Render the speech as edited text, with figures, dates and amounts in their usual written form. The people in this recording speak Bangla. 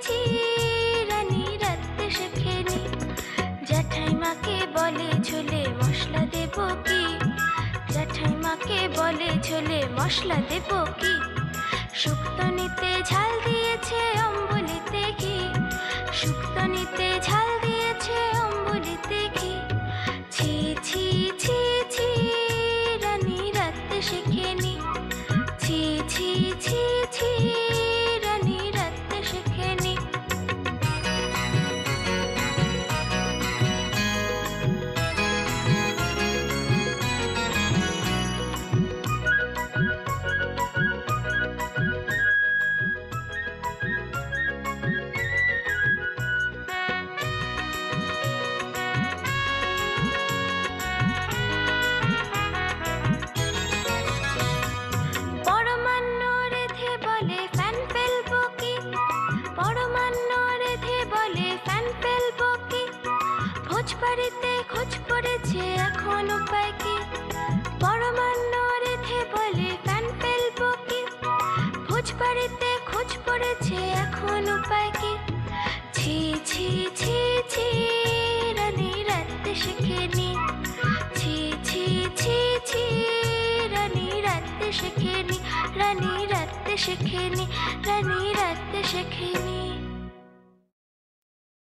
ছি রানী রাঁধতে শেখেনি। জ্যাঠাইমাকে বলে ঝোলে মশলা দেব কি, জ্যাঠাইমাকে বলে ঝোলে মশলা দেব কি। শুক্তনিতে ঝাল দিয়েছে অম্বলিতে ঘি, শুক্তনিতে ঝাল দিয়েছে অম্বলিতে ঘি। ছি ছি ছি ছি রানী রাঁধতে শেখেনি, ছি ছি ছি ছি রানী রাঁধতে শেখেনি। পরমান্ন রেধে বলে ফ্যান ফেলবো কি, পরমান্ন রেধে বলে ফ্যান ফেলবো কি। ভোজবাড়িতে খোঁজ পড়েছে এখন উপায় কি, পরমান্ন রেধে বলে ফ্যান ফেলবো কি। ভোজবাড়িতে খোঁজ পড়েছে এখন উপায় কি। ছি ছি ছি ছি রানী রাঁধতে শেখেনি, ছি ছি ছি ছি রানী রাঁধতে শেখেনি, রানী রাঁধতে শেখেনি, রানী রাঁধতে শেখেনি।